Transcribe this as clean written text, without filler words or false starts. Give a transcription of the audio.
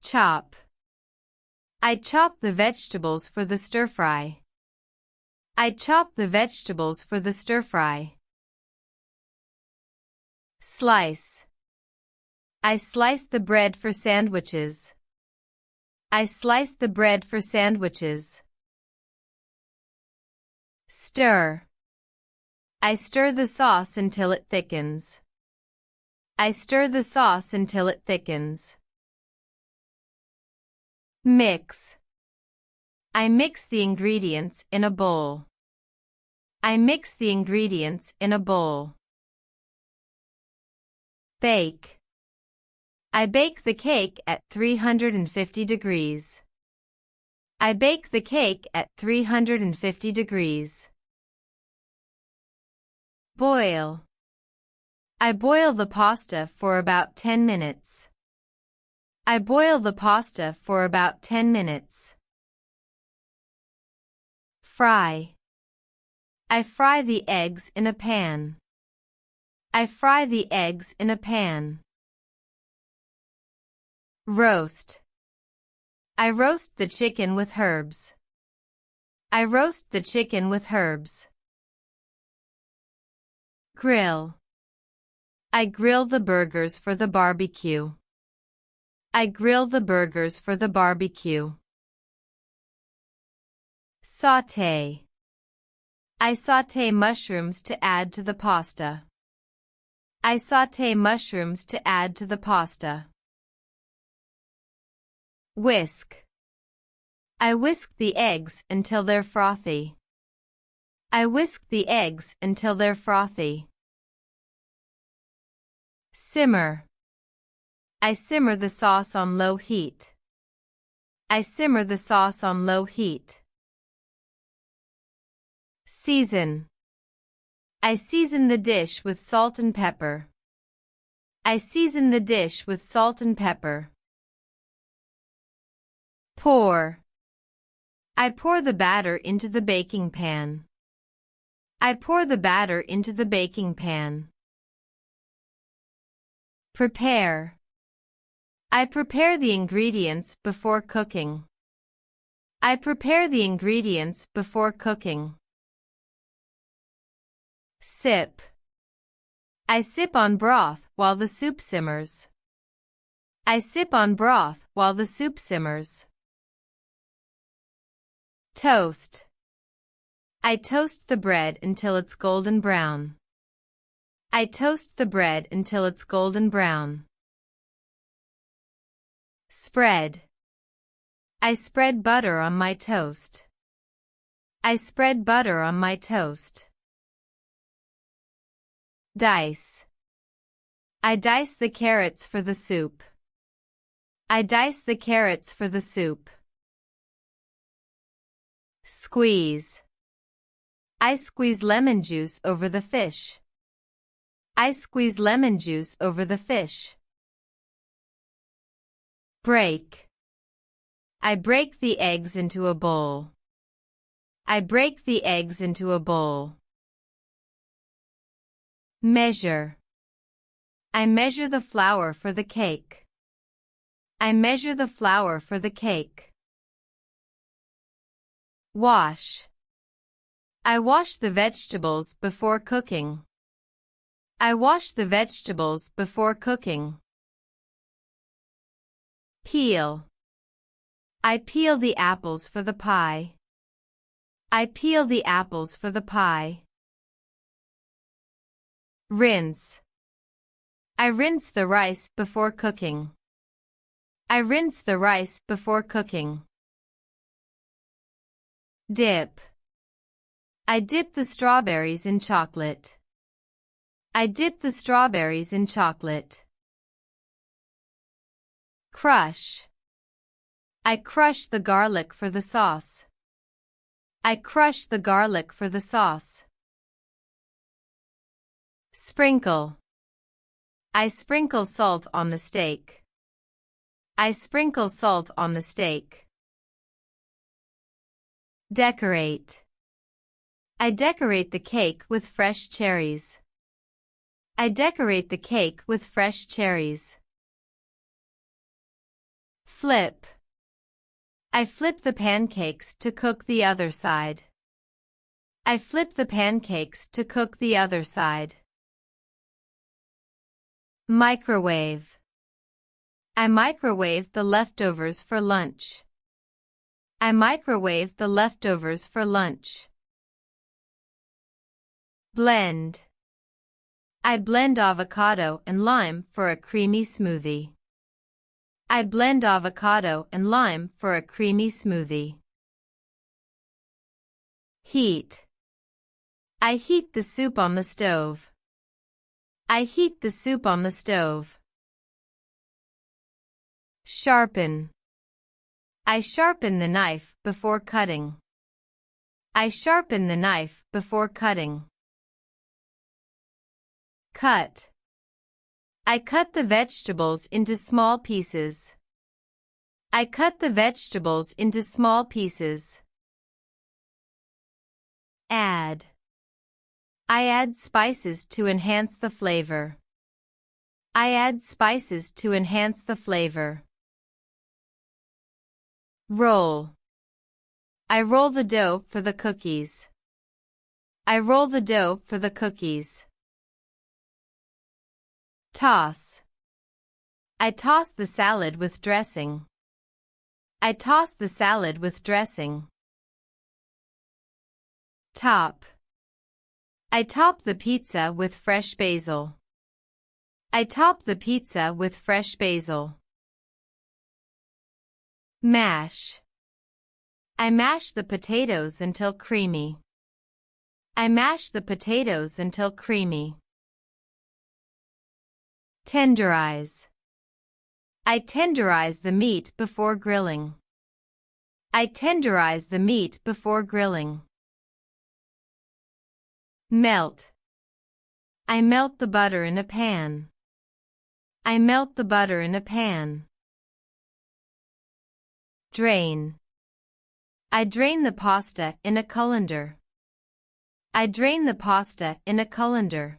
Chop. I chop the vegetables for the stir-fry. I chop the vegetables for the stir-fry. Slice. I slice the bread for sandwiches. I slice the bread for sandwiches. Stir. I stir the sauce until it thickens. I stir the sauce until it thickens. Mix. I mix the ingredients in a bowl. I mix the ingredients in a bowl. Bake. I bake the cake at 350 degrees. I bake the cake at 350 degrees. Boil. I boil the pasta for about 10 minutes. I boil the pasta for about 10 minutes. Fry. I fry the eggs in a pan. I fry the eggs in a pan. Roast. I roast the chicken with herbs. I roast the chicken with herbs. Grill. I grill the burgers for the barbecue. I grill the burgers for the barbecue. Sauté. I sauté mushrooms to add to the pasta. I sauté mushrooms to add to the pasta. Whisk. I whisk the eggs until they're frothy. I whisk the eggs until they're frothy. Simmer. I simmer the sauce on low heat. I simmer the sauce on low heat. Season. I season the dish with salt and pepper. I season the dish with salt and pepper. Pour. I pour the batter into the baking pan. I pour the batter into the baking pan. Prepare. I prepare the ingredients before cooking. I prepare the ingredients before cooking. Sip. I sip on broth while the soup simmers. I sip on broth while the soup simmers. Toast. I toast the bread until it's golden brown. I toast the bread until it's golden brown. Spread. I spread butter on my toast. I spread butter on my toast. Dice. I dice the carrots for the soup. I dice the carrots for the soup. Squeeze. I squeeze lemon juice over the fish. I squeeze lemon juice over the fish. Break. I break the eggs into a bowl. I break the eggs into a bowl. Measure. I measure the flour for the cake. I measure the flour for the cake. Wash. I wash the vegetables before cooking. I wash the vegetables before cooking. Peel. I peel the apples for the pie. I peel the apples for the pie. Rinse. I rinse the rice before cooking. I rinse the rice before cooking. Dip. I dip the strawberries in chocolate. I dip the strawberries in chocolate. Crush. I crush the garlic for the sauce. I crush the garlic for the sauce. Sprinkle. I sprinkle salt on the steak. I sprinkle salt on the steak. Decorate. I decorate the cake with fresh cherries. I decorate the cake with fresh cherries. Flip. I flip the pancakes to cook the other side. I flip the pancakes to cook the other side. Microwave. I microwave the leftovers for lunch. I microwave the leftovers for lunch. Blend. I blend avocado and lime for a creamy smoothie. I blend avocado and lime for a creamy smoothie. Heat. I heat the soup on the stove. I heat the soup on the stove. Sharpen. I sharpen the knife before cutting. I sharpen the knife before cutting. Cut. I cut the vegetables into small pieces. I cut the vegetables into small pieces. Add. I add spices to enhance the flavor. I add spices to enhance the flavor. Roll. I roll the dough for the cookies. I roll the dough for the cookies. Toss. I toss the salad with dressing. I toss the salad with dressing. Top. I top the pizza with fresh basil. I top the pizza with fresh basil. Mash. I mash the potatoes until creamy. I mash the potatoes until creamy. Tenderize. I tenderize the meat before grilling. I tenderize the meat before grilling. Melt. I melt the butter in a pan. I melt the butter in a pan. Drain. I drain the pasta in a colander. I drain the pasta in a colander.